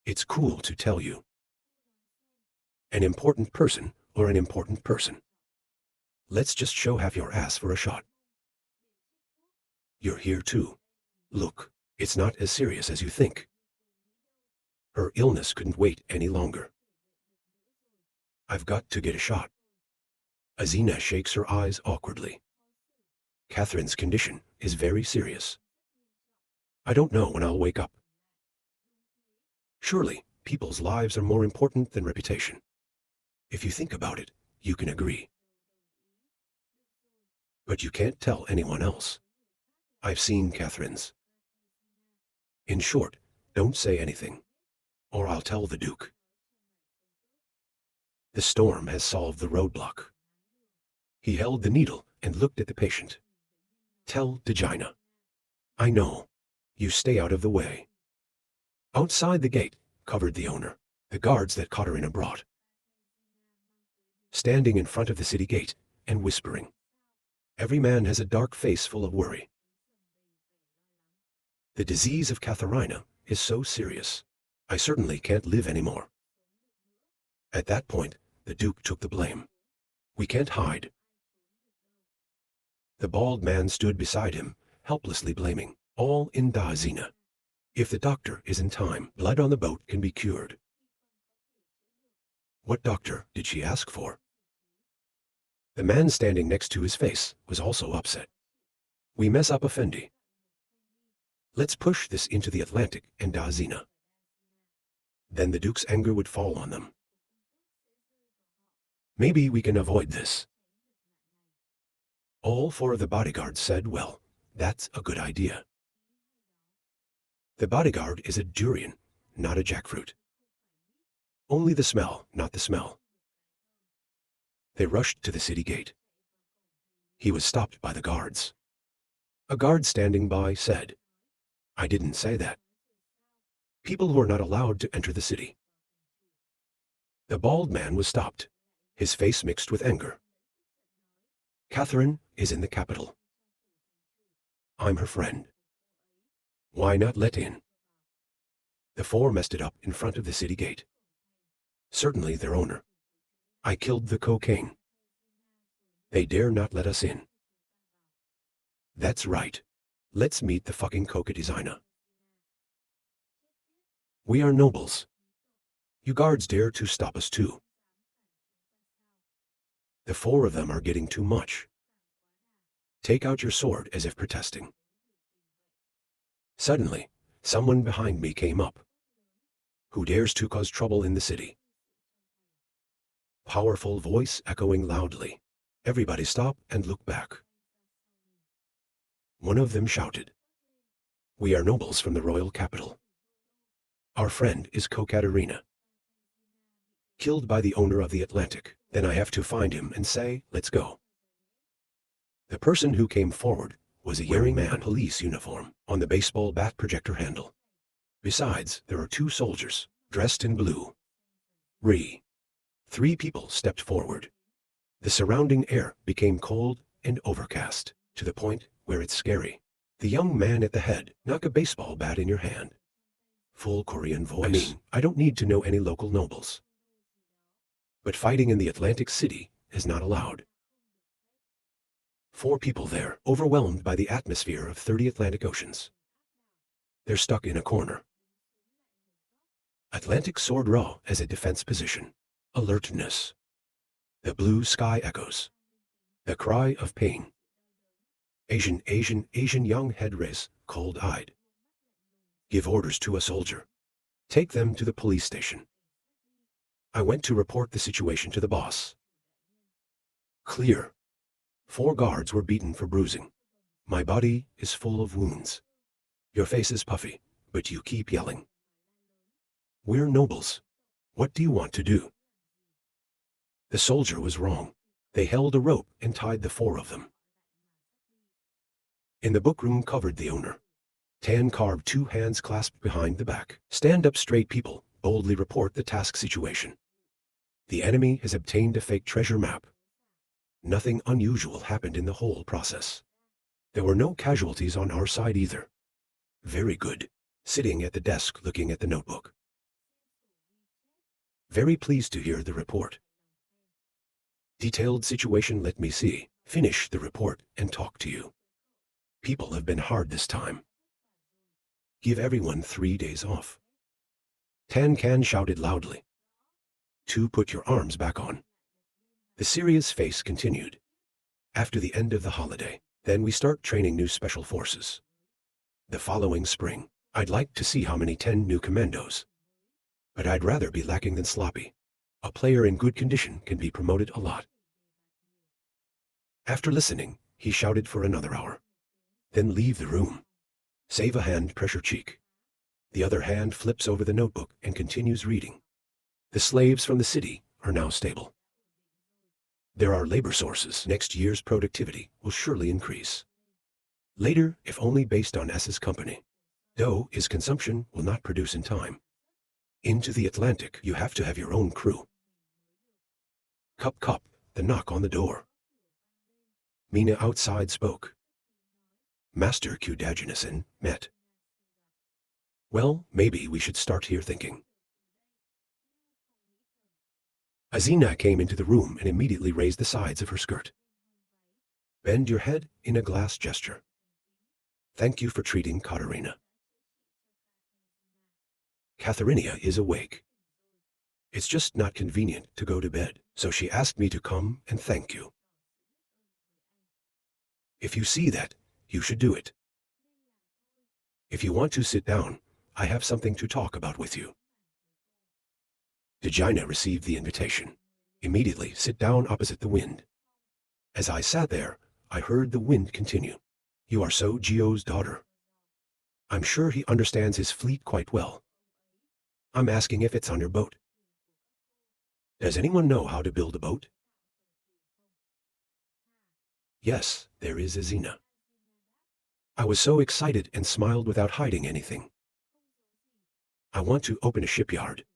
It's cool to tell you. An important person or an important person. Let's just show half your ass for a shot. You're here too. Look, it's not as serious as you think. Her illness couldn't wait any longer. I've got to get a shot. Azina shakes her eyes awkwardly. Catherine's condition is very serious. I don't know when I'll wake up. Surely, people's lives are more important than reputation. If you think about it, you can agree. But you can't tell anyone else. I've seen Catherine's. In short, don't say anything, or I'll tell the Duke. The storm has solved the roadblock. He held the needle and looked at the patient. Tell Degina. I know. You stay out of the way. Outside the gate, covered the owner, the guards that Katerina brought. Standing in front of the city gate and whispering. Every man has a dark face full of worry. The disease of Katerina is so serious. I certainly can't live anymore. At that point, the Duke took the blame. We can't hide. The bald man stood beside him, helplessly blaming, all in Azina. If the doctor is in time, blood on the boat can be cured. What doctor did she ask for? The man standing next to his face was also upset. We mess up Effendi. Let's push this into the Atlantic and Azina. Then the Duke's anger would fall on them. Maybe we can avoid this. All four of the bodyguards said, well, that's a good idea. The bodyguard is a durian, not a jackfruit. Only the smell, not the smell. They rushed to the city gate. He was stopped by the guards. A guard standing by said, I didn't say that. People who are not allowed to enter the city. The bald man was stopped, his face mixed with anger. Catherine is in the capital. I'm her friend. Why not let in? The four messed it up in front of the city gate. Certainly their owner. I killed the cocaine. They dare not let us in. That's right. Let's meet the fucking coca designer. We are nobles. You guards dare to stop us too. The four of them are getting too much. Take out your sword as if protesting. Suddenly, someone behind me came up. Who dares to cause trouble in the city? Powerful voice echoing loudly. Everybody stop and look back. One of them shouted. We are nobles from the royal capital. Our friend is Katerina. Killed by the owner of the Atlantic. Then I have to find him and say, let's go. The person who came forward was a young man in a police uniform on the baseball bat projector handle. Besides, there are two soldiers, dressed in blue. Three people stepped forward. The surrounding air became cold and overcast, to the point where it's scary. The young man at the head, knock a baseball bat in your hand. Full Korean voice. I don't need to know any local nobles. But fighting in the Atlantic City is not allowed. 4 people there, overwhelmed by the atmosphere of 30 Atlantic Oceans. They're stuck in a corner. Atlantic sword raw as a defense position. Alertness. The blue sky echoes. The cry of pain. Asian young head raise, cold-eyed. Give orders to a soldier. Take them to the police station. I went to report the situation to the boss. Clear. 4 guards were beaten for bruising. My body is full of wounds. Your face is puffy, but you keep yelling. We're nobles. What do you want to do? The soldier was wrong. They held a rope and tied the 4 of them. In the bookroom covered the owner. Tan carved 2 hands clasped behind the back. Stand up straight people, boldly report the task situation. The enemy has obtained a fake treasure map. Nothing unusual happened in the whole process. There were no casualties on our side either. Very good. Sitting at the desk looking at the notebook. Very pleased to hear the report. Detailed situation, let me see. Finish the report and talk to you. People have been hard this time. Give everyone 3 days off. Tan-Can shouted loudly. 2. Put your arms back on. The serious face continued. After the end of the holiday, then we start training new special forces. The following spring, I'd like to see how many 10 new commandos. But I'd rather be lacking than sloppy. A player in good condition can be promoted a lot. After listening, he shouted for another hour. Then leave the room. Save a hand, pressure cheek. The other hand flips over the notebook and continues reading. The slaves from the city are now stable. There are labor sources. Next year's productivity will surely increase. Later, if only based on S's company. Dough is consumption will not produce in time. Into the Atlantic, you have to have your own crew. Cup, the knock on the door. Mina outside spoke. Master Q-Dagenison met. Well, maybe we should start here thinking. Azina came into the room and immediately raised the sides of her skirt. Bend your head in a glass gesture. Thank you for treating Katerina. Katharina is awake. It's just not convenient to go to bed, so she asked me to come and thank you. If you see that, you should do it. If you want to sit down, I have something to talk about with you. Dejina received the invitation. Immediately sit down opposite the wind. As I sat there, I heard the wind continue. You are so Gio's daughter. I'm sure he understands his fleet quite well. I'm asking if it's on your boat. Does anyone know how to build a boat? Yes, there is Azina. I was so excited and smiled without hiding anything. I want to open a shipyard.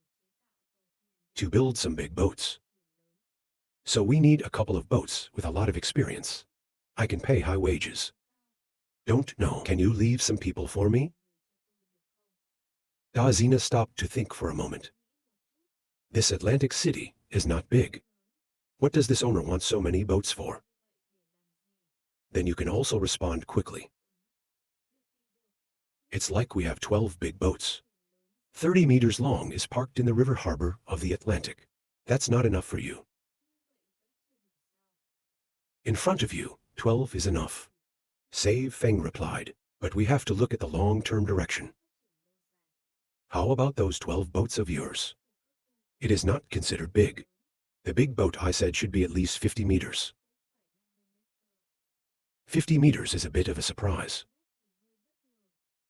To build some big boats. So we need a couple of boats with a lot of experience. I can pay high wages. Don't know, can you leave some people for me? Azina stopped to think for a moment. This Atlantic city is not big. What does this owner want so many boats for? Then you can also respond quickly. It's like we have 12 big boats. 30 meters long is parked in the river harbor of the Atlantic. That's not enough for you. In front of you, 12 is enough. Save Feng replied, but we have to look at the long-term direction. How about those 12 boats of yours? It is not considered big. The big boat I said should be at least 50 meters. 50 meters is a bit of a surprise.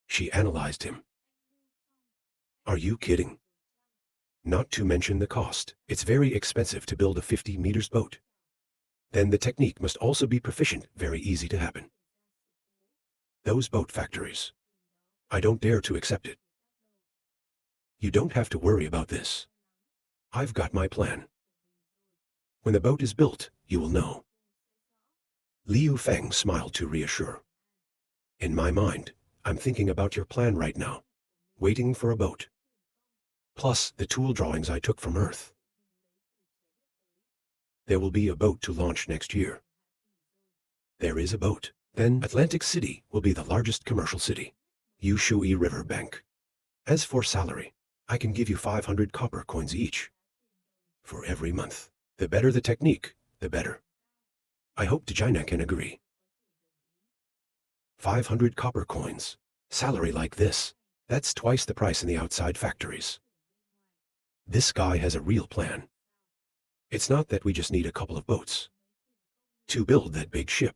She analyzed him. Are you kidding? Not to mention the cost. It's very expensive to build a 50 meters boat. Then the technique must also be proficient, very easy to happen. Those boat factories. I don't dare to accept it. You don't have to worry about this. I've got my plan. When the boat is built, you will know. Liu Feng smiled to reassure. In my mind, I'm thinking about your plan right now. Waiting for a boat. Plus the tool drawings I took from Earth. There will be a boat to launch next year. There is a boat. Then Atlantic City will be the largest commercial city. Yushui River Bank. As for salary, I can give you 500 copper coins each. For every month. The better the technique, the better. I hope Dejina can agree. 500 copper coins. Salary like this. That's twice the price in the outside factories. This guy has a real plan. It's not that we just need a couple of boats. To build that big ship.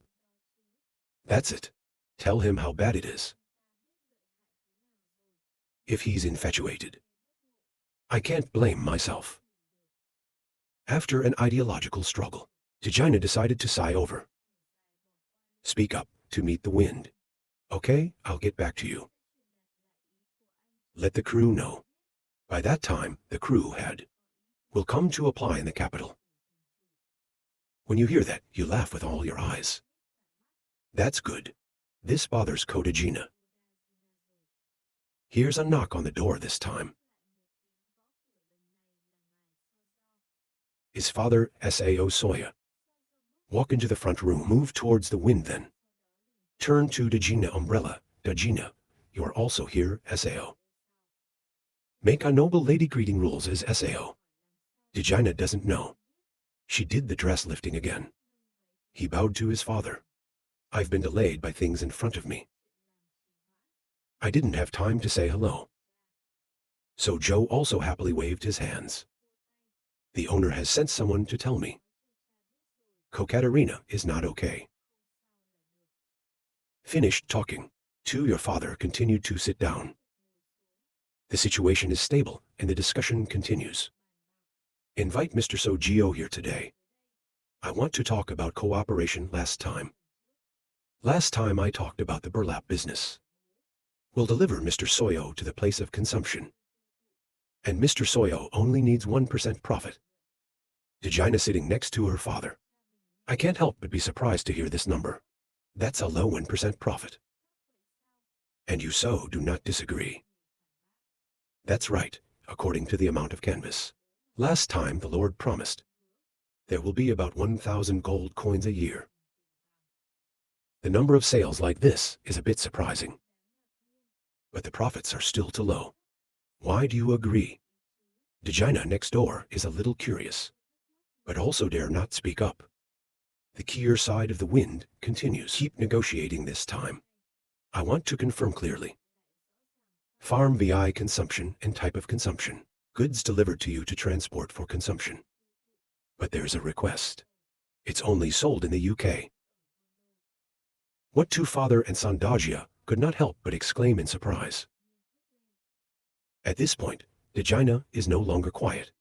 That's it. Tell him how bad it is. If he's infatuated. I can't blame myself. After an ideological struggle, Dejina decided to sigh over. Speak up to meet the wind. Okay, I'll get back to you. Let the crew know. By that time, the crew will come to apply in the capital. When you hear that, you laugh with all your eyes. That's good. This bothers Dejina. Here's a knock on the door this time. Is father Sao Soya. Walk into the front room. Move towards the wind then. Turn to Dejina umbrella. Dejina, you are also here, Sao. Make a noble lady greeting rules as Sao. Dejina doesn't know. She did the dress lifting again. He bowed to his father. I've been delayed by things in front of me. I didn't have time to say hello. So Joe also happily waved his hands. The owner has sent someone to tell me. Kokaterina is not okay. Finished talking. Your father continued to sit down. The situation is stable and the discussion continues. Invite Mr. Sojio here today. I want to talk about cooperation last time. Last time I talked about the burlap business. We'll deliver Mr. Soyo to the place of consumption. And Mr. Soyo only needs 1% profit. Dejina sitting next to her father. I can't help but be surprised to hear this number. That's a low 1% profit. And you so do not disagree. That's right, according to the amount of canvas. Last time the Lord promised. There will be about 1,000 gold coins a year. The number of sales like this is a bit surprising. But the profits are still too low. Why do you agree? Dejina next door is a little curious, but also dare not speak up. The Kier side of the wind continues. Keep negotiating this time. I want to confirm clearly. Farm VI consumption and type of consumption. Goods delivered to you to transport for consumption. But there's a request. It's only sold in the UK. What two father and Sandagia could not help but exclaim in surprise. At this point, Dejina is no longer quiet.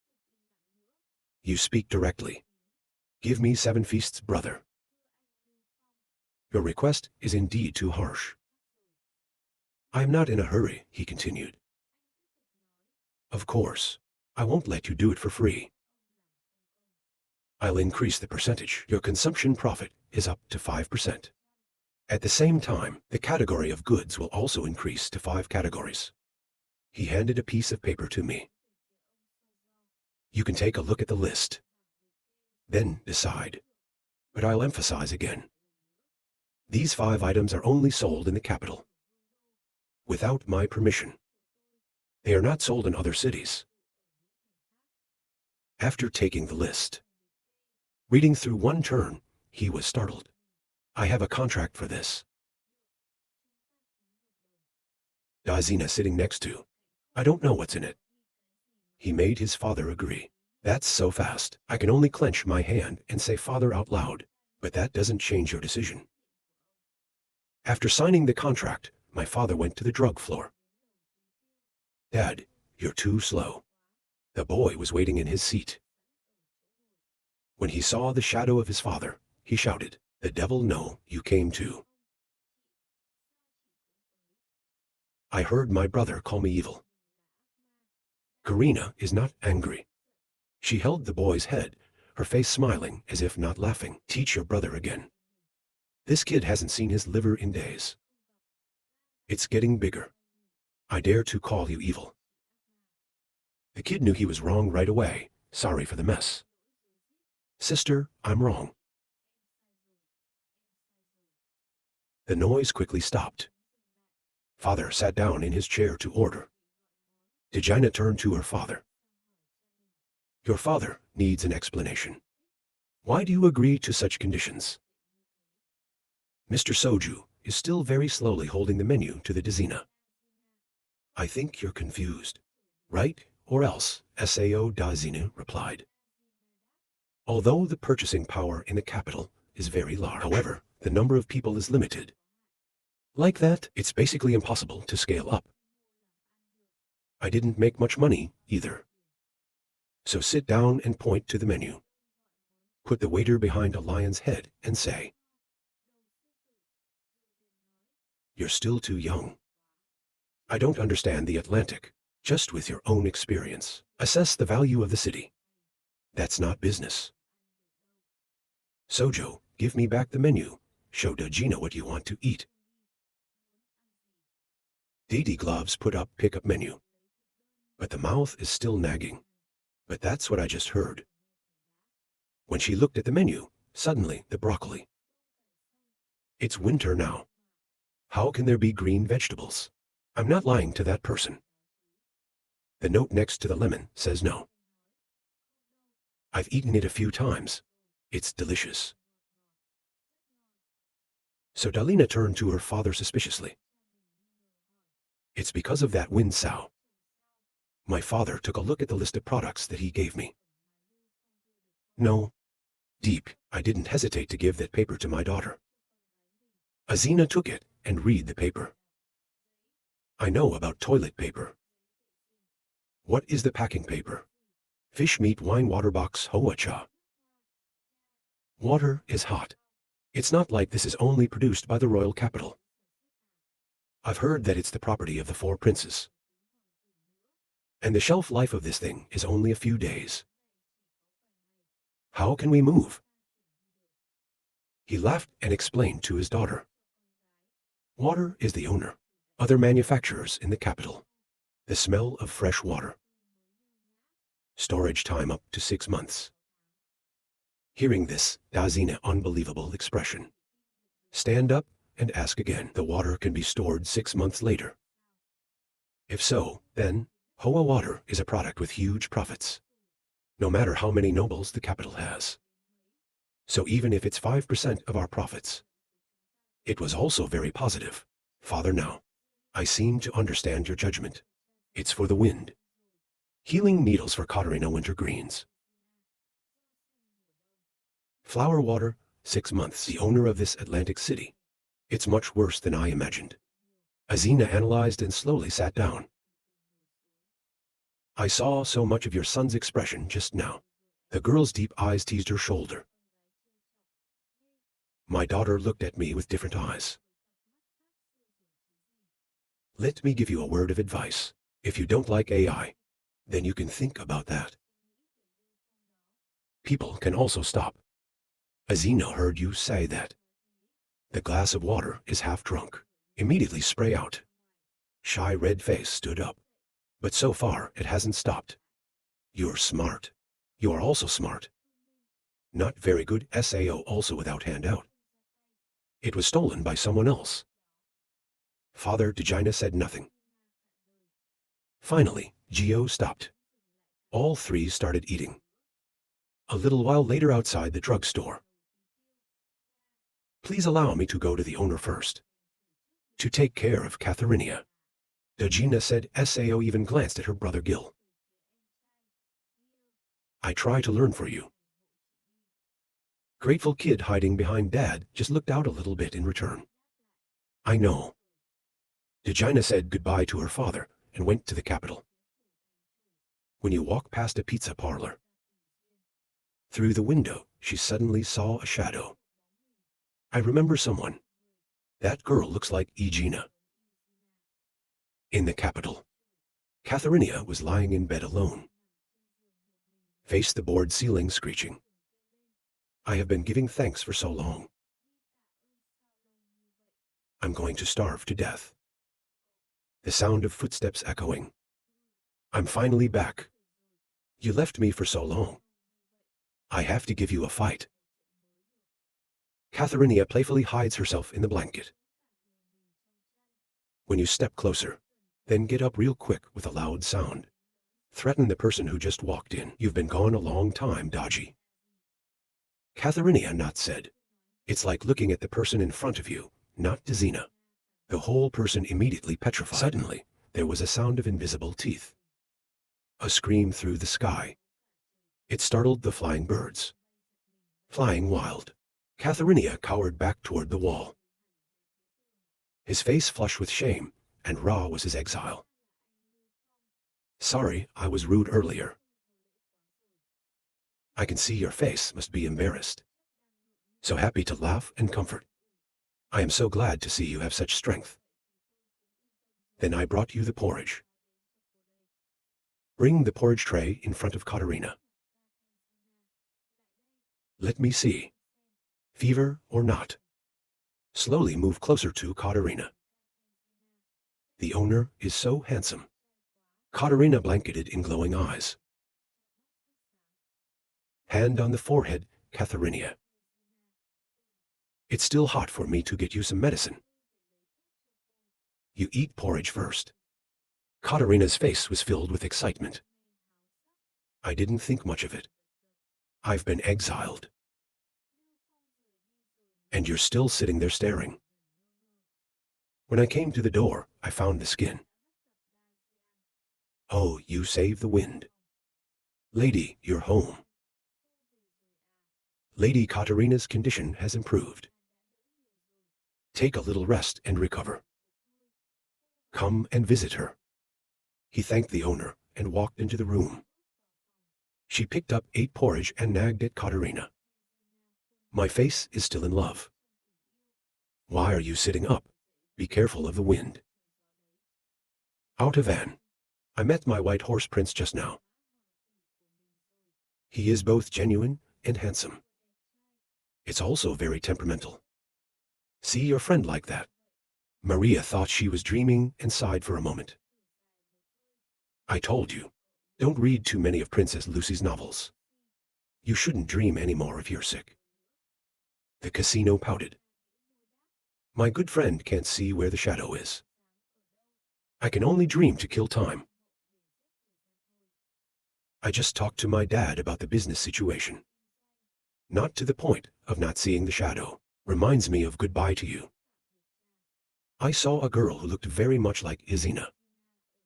You speak directly. Give me 7 feasts, brother. Your request is indeed too harsh. I am not in a hurry, he continued. Of course, I won't let you do it for free. I'll increase the percentage. Your consumption profit is up to 5%. At the same time, the category of goods will also increase to 5 categories. He handed a piece of paper to me. You can take a look at the list. Then decide. But I'll emphasize again. These 5 items are only sold in the capital. Without my permission. They are not sold in other cities. After taking the list, reading through one turn, he was startled. I have a contract for this. Dazina sitting next to. I don't know what's in it. He made his father agree. That's so fast. I can only clench my hand and say father out loud, but that doesn't change your decision. After signing the contract, my father went to the drug floor. Dad, you're too slow. The boy was waiting in his seat. When he saw the shadow of his father, he shouted, the devil no, you came too. I heard my brother call me evil. Karina is not angry. She held the boy's head, her face smiling as if not laughing. Teach your brother again. This kid hasn't seen his liver in days. It's getting bigger. I dare to call you evil. The kid knew he was wrong right away. Sorry for the mess. Sister, I'm wrong. The noise quickly stopped. Father sat down in his chair to order. Dejina turned to her father. Your father needs an explanation. Why do you agree to such conditions? Mr. Soju is still very slowly holding the menu to the Dezina. I think you're confused. Right or else, Sao Dazina replied. Although the purchasing power in the capital is very large, however, the number of people is limited. Like that, it's basically impossible to scale up. I didn't make much money, either. So sit down and point to the menu. Put the waiter behind a lion's head and say, you're still too young. I don't understand the Atlantic. Just with your own experience, assess the value of the city. That's not business. Sojo, give me back the menu. Show Dejina what you want to eat. Didi Gloves put up pickup menu. But the mouth is still nagging. But that's what I just heard. When she looked at the menu, suddenly the broccoli. It's winter now. How can there be green vegetables? I'm not lying to that person. The note next to the lemon says no. I've eaten it a few times. It's delicious. So Dalina turned to her father suspiciously. It's because of that wind sow. My father took a look at the list of products that he gave me. No. Deep, I didn't hesitate to give that paper to my daughter. Azina took it and read the paper. I know about toilet paper. What is the packing paper? Fish, meat, wine, water box, hoa-cha. Water is hot. It's not like this is only produced by the royal capital. I've heard that it's the property of the 4 princes. And the shelf life of this thing is only a few days. How can we move? He laughed and explained to his daughter. Water is the owner. Other manufacturers in the capital. The smell of fresh water. Storage time up to 6 months. Hearing this, Dazina unbelievable expression. Stand up and ask again. The water can be stored 6 months later. If so, then, Hoa water is a product with huge profits. No matter how many nobles the capital has. So even if it's 5% of our profits. It was also very positive. Father, now, I seem to understand your judgment. It's for the wind. Healing needles for Katarina wintergreens. Flower water, 6 months. The owner of this Atlantic city. It's much worse than I imagined. Azina analyzed and slowly sat down. I saw so much of your son's expression just now. The girl's deep eyes teased her shoulder. My daughter looked at me with different eyes. Let me give you a word of advice. If you don't like AI, then you can think about that. People can also stop. Azina heard you say that. The glass of water is half drunk. Immediately spray out. Shy red face stood up. But so far it hasn't stopped. You're smart. You are also smart. Not very good SAO also without handout. It was stolen by someone else. Father Dejina said nothing. Finally, Gio stopped. All 3 started eating. A little while later outside the drugstore. Please allow me to go to the owner first. To take care of Katharinia. Dejina said. Sao even glanced at her brother Gil. I try to learn for you. Grateful kid hiding behind dad just looked out a little bit in return. I know. Dejina said goodbye to her father and went to the capital. When you walk past a pizza parlor. Through the window, she suddenly saw a shadow. I remember someone. That girl looks like Egina. In the capital, Katharinia was lying in bed alone. Faced the board ceiling screeching. I have been giving thanks for so long. I'm going to starve to death. The sound of footsteps echoing. I'm finally back. You left me for so long. I have to give you a fight. Katharinia playfully hides herself in the blanket. When you step closer, then get up real quick with a loud sound. Threaten the person who just walked in. You've been gone a long time, Dodgy. Katharinia not said. It's like looking at the person in front of you, not Dezina. The whole person immediately petrified. Suddenly, there was a sound of invisible teeth. A scream through the sky. It startled the flying birds. Flying wild. Katharinia cowered back toward the wall. His face flushed with shame, and raw was his exile. Sorry, I was rude earlier. I can see your face must be embarrassed. So happy to laugh and comfort. I am so glad to see you have such strength. Then I brought you the porridge. Bring the porridge tray in front of Katarina. Let me see. Fever or not. Slowly move closer to Katarina. The owner is so handsome. Katarina blanketed in glowing eyes. Hand on the forehead Katharina. It's still hot for me to get you some medicine. You eat porridge first. Katarina's face was filled with excitement. I didn't think much of it. I've been exiled. And you're still sitting there staring. When I came to the door, I found the skin. Oh, you saved the wind. Lady, you're home. Lady Katarina's condition has improved. Take a little rest and recover. Come and visit her. He thanked the owner and walked into the room. She picked up, ate porridge, and nagged at Katarina. My face is still in love. Why are you sitting up? Be careful of the wind. Out of Van. I met my white horse prince just now. He is both genuine and handsome. It's also very temperamental. See your friend like that. Maria thought she was dreaming and sighed for a moment. I told you, don't read too many of Princess Lucy's novels. You shouldn't dream anymore if you're sick. The casino pouted. My good friend can't see where the shadow is. I can only dream to kill time. I just talked to my dad about the business situation. Not to the point of not seeing the shadow. Reminds me of goodbye to you. I saw a girl who looked very much like Isina.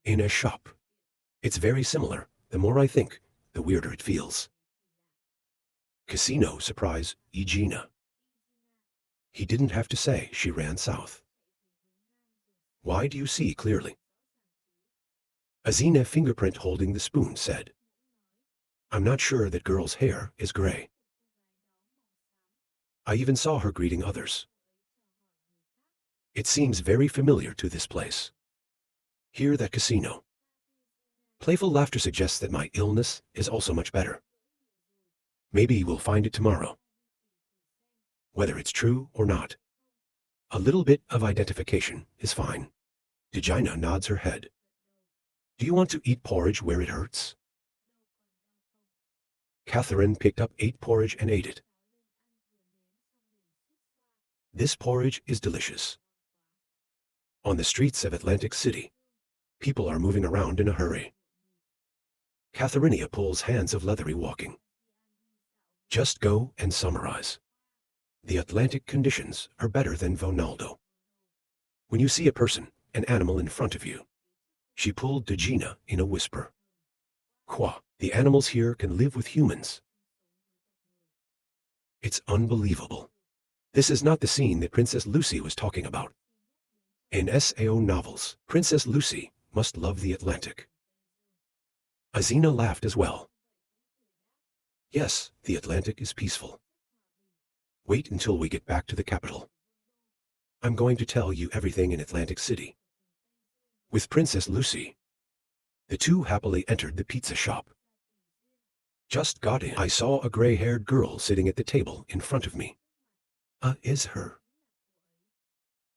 In a shop. It's very similar. The more I think, the weirder it feels. Casino surprise Igina. He didn't have to say she ran south. Why do you see clearly? Azina, fingerprint holding the spoon, said. I'm not sure that girl's hair is gray. I even saw her greeting others. It seems very familiar to this place. Here, that casino. Playful laughter suggests that my illness is also much better. Maybe we'll find it tomorrow. Whether it's true or not. A little bit of identification is fine. Dejina nods her head. Do you want to eat porridge where it hurts? Catherine picked up, ate porridge, and ate it. This porridge is delicious. On the streets of Atlantic City, people are moving around in a hurry. Katharinia pulls hands of leathery walking. Just go and summarize. The Atlantic conditions are better than Vonaldo. When you see a person, an animal in front of you. She pulled Dejina in a whisper. Qua, the animals here can live with humans. It's unbelievable. This is not the scene that Princess Lucy was talking about. In SAO novels, Princess Lucy must love the Atlantic. Azina laughed as well. Yes, the Atlantic is peaceful. Wait until we get back to the capital. I'm going to tell you everything in Atlantic City. With Princess Lucy, the two happily entered the pizza shop. Just got in. I saw a gray-haired girl sitting at the table in front of me. Is her.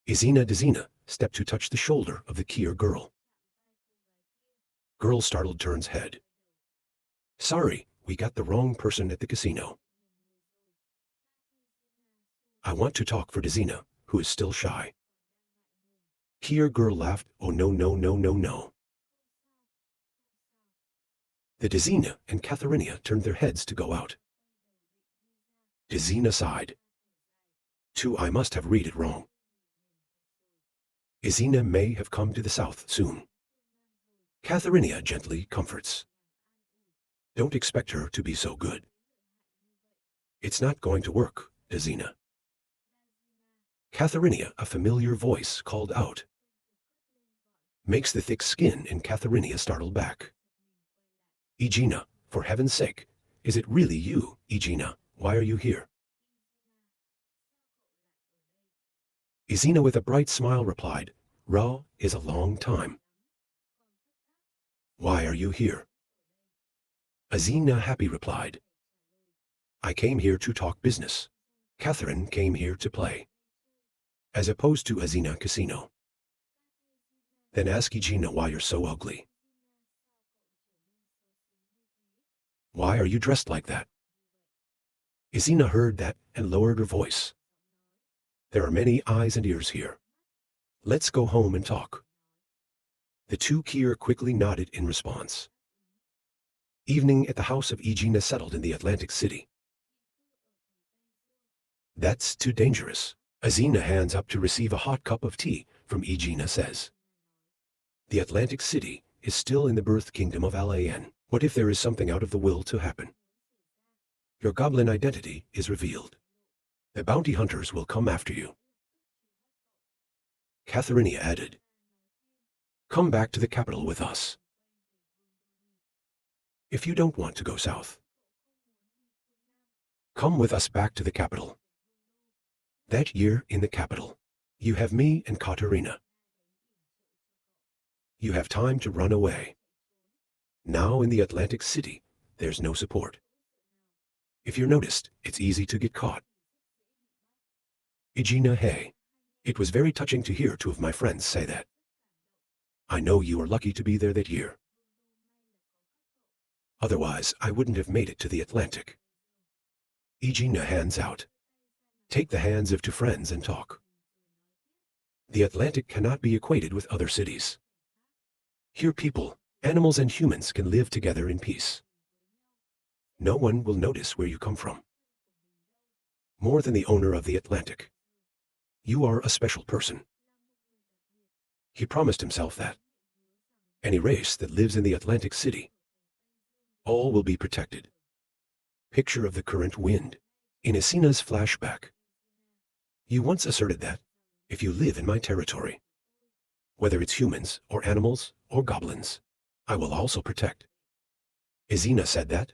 Izina Dezina stepped to touch the shoulder of the Kier girl. Girl startled turns head. Sorry, we got the wrong person at the casino. I want to talk for Dezina, who is still shy. Kier girl laughed. Oh no no no no no. The Dezina and Katharinia turned their heads to go out. Dezina sighed. I must have read it wrong. Izina may have come to the south soon. Katharinia gently comforts. Don't expect her to be so good. It's not going to work, Dezina. Katharinia, a familiar voice, called out. Makes the thick skin in Katharinia startle back. Igina, for heaven's sake, is it really you, Igina? Why are you here? Izina with a bright smile replied, Ra is a long time. Why are you here? Azina happy replied. I came here to talk business. Catherine came here to play. As opposed to Azina Casino. Then ask Igina why you're so ugly. Why are you dressed like that? Izina heard that and lowered her voice. There are many eyes and ears here. Let's go home and talk. The two Kier quickly nodded in response. Evening at the house of Igina settled in the Atlantic City. That's too dangerous. Izina hands up to receive a hot cup of tea from Igina says. The Atlantic City is still in the birth kingdom of Lan. What if there is something out of the will to happen? Your goblin identity is revealed. The bounty hunters will come after you. Katharinia added. Come back to the capital with us. If you don't want to go south, come with us back to the capital. That year in the capital, you have me and Katarina. You have time to run away. Now in the Atlantic City, there's no support. If you're noticed, it's easy to get caught. Igina, hey. It was very touching to hear two of my friends say that. I know you were lucky to be there that year. Otherwise, I wouldn't have made it to the Atlantic. Igina hands out. Take the hands of two friends and talk. The Atlantic cannot be equated with other cities. Here people, animals and humans can live together in peace. No one will notice where you come from. More than the owner of the Atlantic. You are a special person. He promised himself that. Any race that lives in the Atlantic City, all will be protected. Picture of the current wind. In Isina's flashback. You once asserted that, if you live in my territory, whether it's humans or animals or goblins, I will also protect. Izina said that,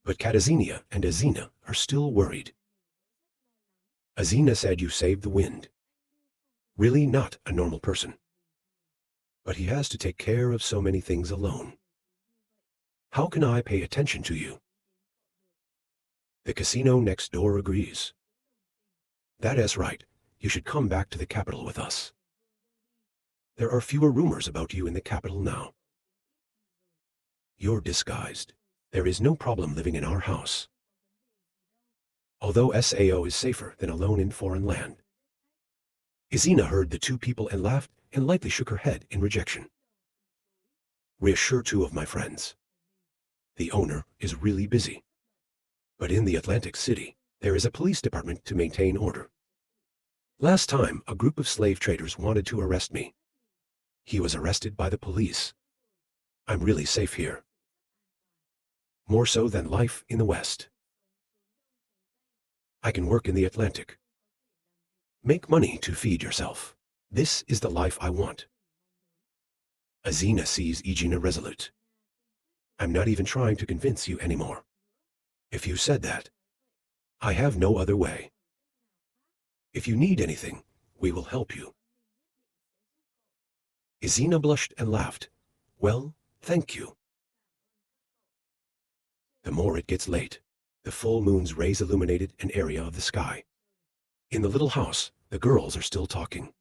but Katazinia and Izina are still worried. Izina said you saved the wind. Really not a normal person. But he has to take care of so many things alone. How can I pay attention to you? The casino next door agrees. That is right, you should come back to the capital with us. There are fewer rumors about you in the capital now. You're disguised. There is no problem living in our house. Although SAO is safer than alone in foreign land. Izina heard the two people and laughed and lightly shook her head in rejection. Reassure two of my friends. The owner is really busy. But in the Atlantic City, there is a police department to maintain order. Last time, a group of slave traders wanted to arrest me. He was arrested by the police. I'm really safe here. More so than life in the West. I can work in the Atlantic. Make money to feed yourself. This is the life I want. Izina sees Igina resolute. I'm not even trying to convince you anymore. If you said that, I have no other way. If you need anything, we will help you. Izina blushed and laughed. Well, thank you. The more it gets late, the full moon's rays illuminated an area of the sky. In the little house, the girls are still talking.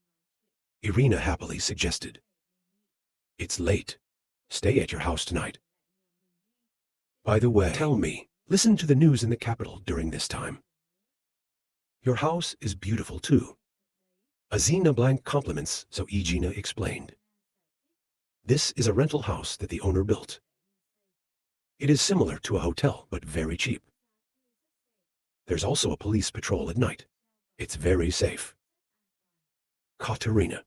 Irina happily suggested. It's late. Stay at your house tonight. By the way, tell me, listen to the news in the capital during this time. Your house is beautiful too. Izina blank compliments, so Igina explained. This is a rental house that the owner built. It is similar to a hotel, but very cheap. There's also a police patrol at night. It's very safe. Katerina.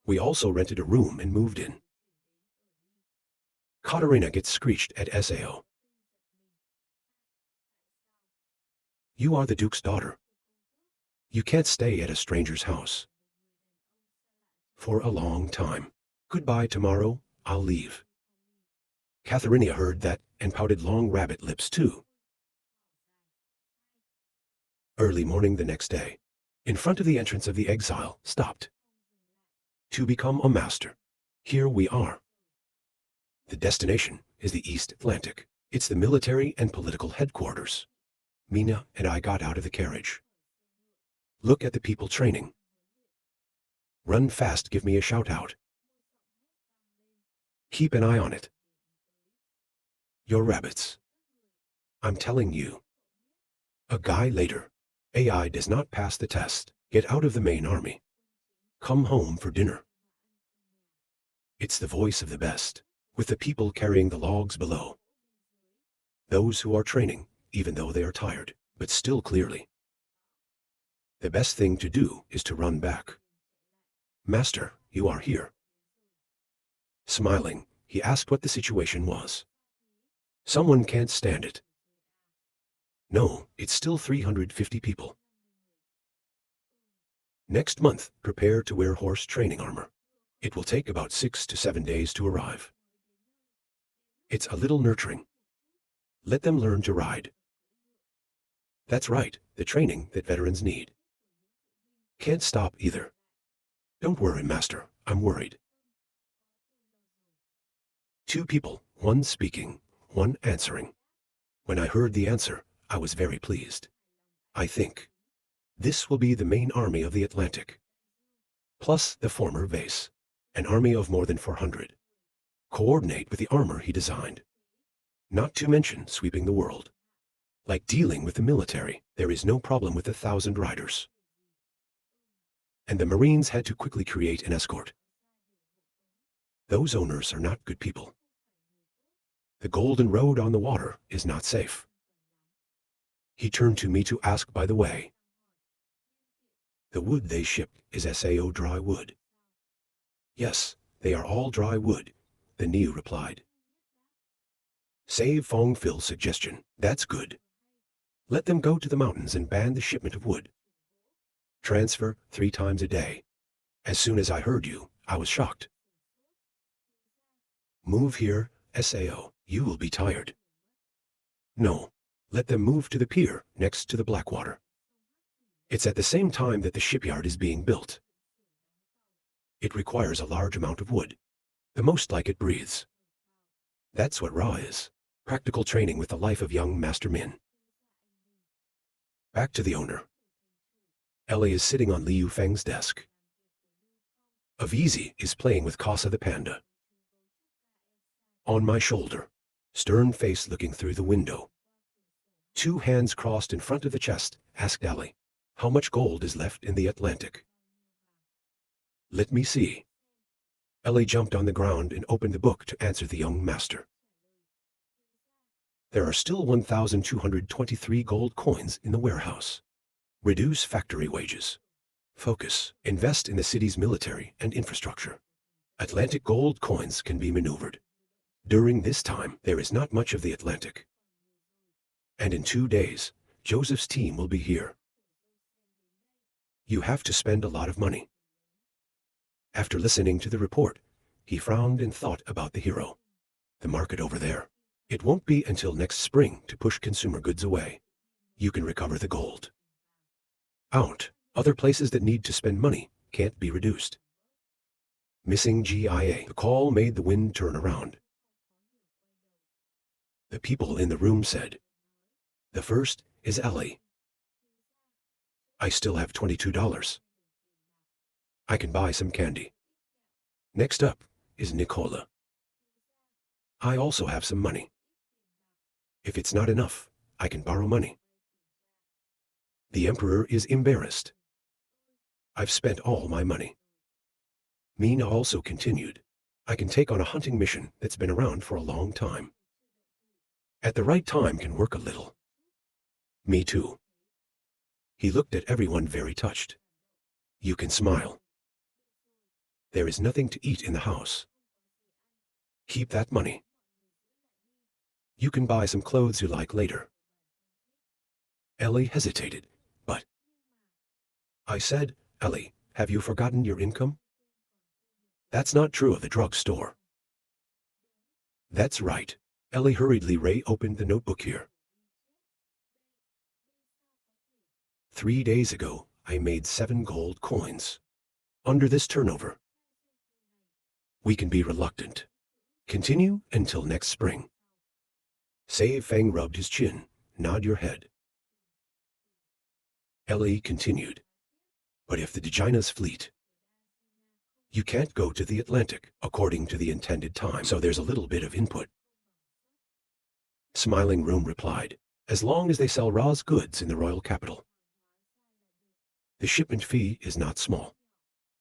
We also rented a room and moved in. Katerina gets screeched at SAO. You are the Duke's daughter. You can't stay at a stranger's house. For a long time. Goodbye tomorrow, I'll leave. Katharinia heard that and pouted long rabbit lips too. Early morning the next day, in front of the entrance of the exile, stopped. To become a master. Here we are. The destination is the East Atlantic. It's the military and political headquarters. Mina and I got out of the carriage. Look at the people training. Run fast, give me a shout out. Keep an eye on it. Your rabbits. I'm telling you. A guy later. AI does not pass the test. Get out of the main army. Come home for dinner. It's the voice of the best, with the people carrying the logs below. Those who are training, even though they are tired, but still clearly. The best thing to do is to run back. Master, you are here. Smiling, he asked what the situation was. Someone can't stand it. No, it's still 350 people. Next month, prepare to wear horse training armor. It will take about 6 to 7 days to arrive. It's a little nurturing. Let them learn to ride. That's right, the training that veterans need. Can't stop either. Don't worry, Master, I'm worried. 2 people, one speaking, one answering. When I heard the answer, I was very pleased. I think this will be the main army of the Atlantic. Plus the former base, an army of more than 400. Coordinate with the armor he designed. Not to mention sweeping the world. Like dealing with the military, there is no problem with 1,000 riders. And the Marines had to quickly create an escort. Those owners are not good people. The golden road on the water is not safe. He turned to me to ask, by the way. The wood they shipped is SAO dry wood. Yes, they are all dry wood, the Niu replied. Save Fong Phil's suggestion, that's good. Let them go to the mountains and ban the shipment of wood. Transfer 3 times a day. As soon as I heard you, I was shocked. Move here, SAO, you will be tired. No, let them move to the pier next to the Blackwater. It's at the same time that the shipyard is being built. It requires a large amount of wood, the most like it breathes. That's what Ra is, practical training with the life of young Master Min. Back to the owner. Ellie is sitting on Liu Feng's desk. Avizi is playing with Casa the panda. On my shoulder, stern face looking through the window. 2 hands crossed in front of the chest, asked Ellie, how much gold is left in the Atlantic? Let me see. Ellie jumped on the ground and opened the book to answer the young master. There are still 1,223 gold coins in the warehouse. Reduce factory wages. Focus. Invest in the city's military and infrastructure. Atlantic gold coins can be maneuvered. During this time, there is not much of the Atlantic. And in 2 days, Joseph's team will be here. You have to spend a lot of money. After listening to the report, he frowned and thought about the hero. The market over there. It won't be until next spring to push consumer goods away. You can recover the gold. Out. Other places that need to spend money can't be reduced. Missing GIA. The call made the wind turn around. The people in the room said. The first is Ellie. I still have $22. I can buy some candy. Next up is Nicola. I also have some money. If it's not enough, I can borrow money. The Emperor is embarrassed. I've spent all my money. Mina also continued. I can take on a hunting mission that's been around for a long time. At the right time can work a little. Me too. He looked at everyone very touched. You can smile. There is nothing to eat in the house. Keep that money. You can buy some clothes you like later. Ellie hesitated, but... I said, Ellie, have you forgotten your income? That's not true of the drugstore. That's right. Ellie hurriedly opened the notebook here. 3 days ago, I made 7 gold coins. Under this turnover. We can be reluctant. Continue until next spring. Say Feng rubbed his chin. Nod your head. Ellie continued. But if the Dejina's fleet... You can't go to the Atlantic according to the intended time, so there's a little bit of input. Smiling Room replied. as long as they sell Ra's goods in the royal capital. The shipment fee is not small.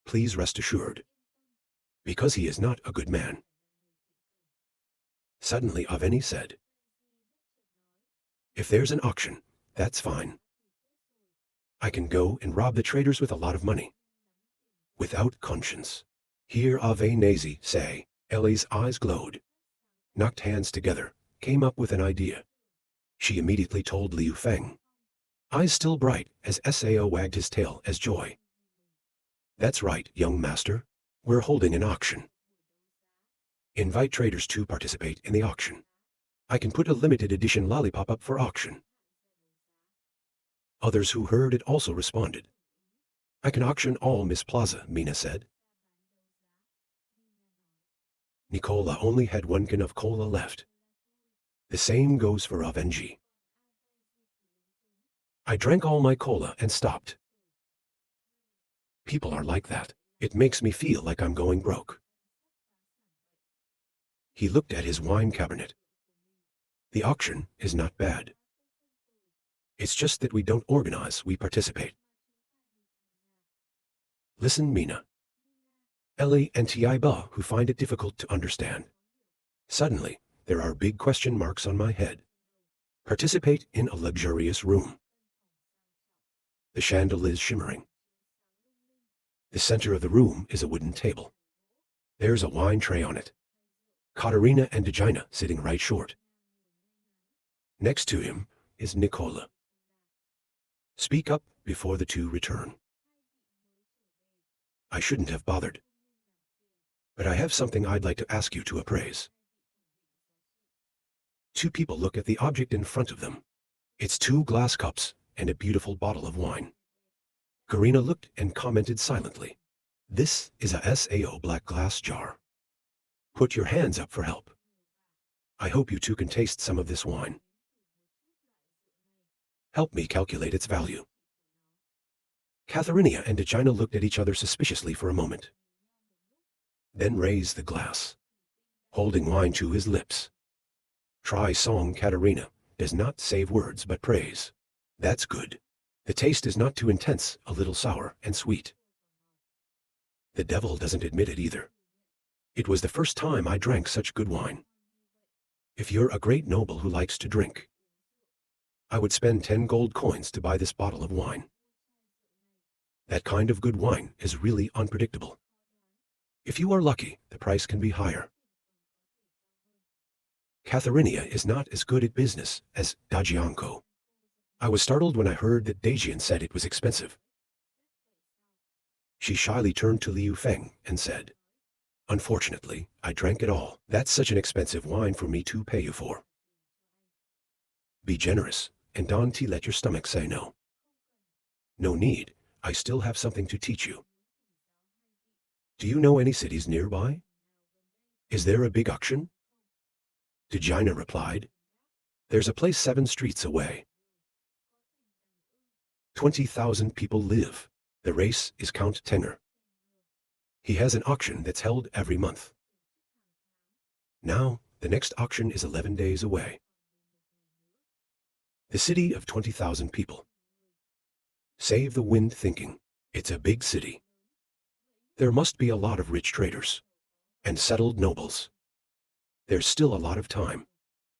Please rest assured. Because he is not a good man. Suddenly Aveni said, if there's an auction, that's fine. I can go and rob the traders with a lot of money. Without conscience. Hear Avenesi say. Ellie's eyes glowed. Knocked hands together, came up with an idea. She immediately told Liu Feng. Eyes still bright as Sao wagged his tail as joy. That's right, young master. We're holding an auction. Invite traders to participate in the auction. I can put a limited edition lollipop up for auction. Others who heard it also responded. I can auction all Miss Plaza, Mina said. Nicola only had one can of cola left. The same goes for Avenji. I drank all my cola and stopped. People are like that. It makes me feel like I'm going broke. He looked at his wine cabinet. The auction is not bad. It's just that we don't organize, we participate. Listen, Mina. Ellie and Tiaiba who find it difficult to understand. Suddenly, there are big question marks on my head. Participate in a luxurious room. The chandelier is shimmering. The center of the room is a wooden table. There's a wine tray on it. Katerina and Dejina sitting right short. Next to him is Nicola. Speak up before the two return. I shouldn't have bothered. But I have something I'd like to ask you to appraise. Two people look at the object in front of them. It's 2 glass cups and a beautiful bottle of wine. Karina looked and commented silently. This is a Sao black glass jar. Put your hands up for help. I hope you two can taste some of this wine. Help me calculate its value. Katharina and Dejina looked at each other suspiciously for a moment. Then raised the glass, holding wine to his lips. Try song Katerina, does not save words but praise. That's good. The taste is not too intense, a little sour and sweet. The devil doesn't admit it either. It was the first time I drank such good wine. If you're a great noble who likes to drink, I would spend 10 gold coins to buy this bottle of wine. That kind of good wine is really unpredictable. If you are lucky, the price can be higher. Katharina is not as good at business as Dajianko. I was startled when I heard that Dajian said it was expensive. She shyly turned to Liu Feng and said, Unfortunately, I drank it all. That's such an expensive wine for me to pay you for. Be generous, and don't let your stomach say no. No need, I still have something to teach you. Do you know any cities nearby? Is there a big auction? Dejina replied, There's a place 7 streets away. 20,000 people live. The race is Count Tenger. He has an auction that's held every month. Now, the next auction is 11 days away. The city of 20,000 people. Save the wind thinking, it's a big city. There must be a lot of rich traders and settled nobles. There's still a lot of time.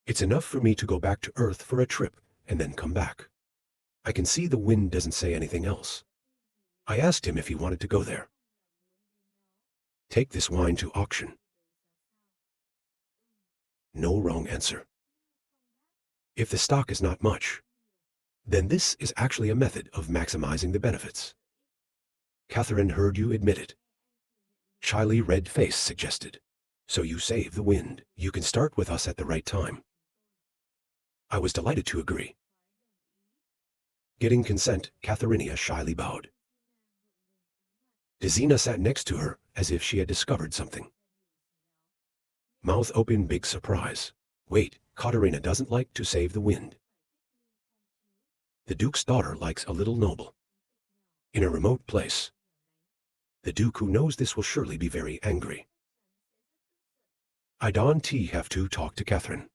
It's enough for me to go back to Earth for a trip and then come back. I can see the wind doesn't say anything else. I asked him if he wanted to go there. Take this wine to auction. No wrong answer. If the stock is not much, then this is actually a method of maximizing the benefits. Catherine heard you admit it. Shyly red face suggested. So you save the wind. You can start with us at the right time. I was delighted to agree. Getting consent, Katharina shyly bowed. Dezina sat next to her as if she had discovered something. Mouth open, big surprise. Wait, Katerina doesn't like to save the wind. The Duke's daughter likes a little noble. In a remote place. The Duke who knows this will surely be very angry. I don't have to talk to Catherine.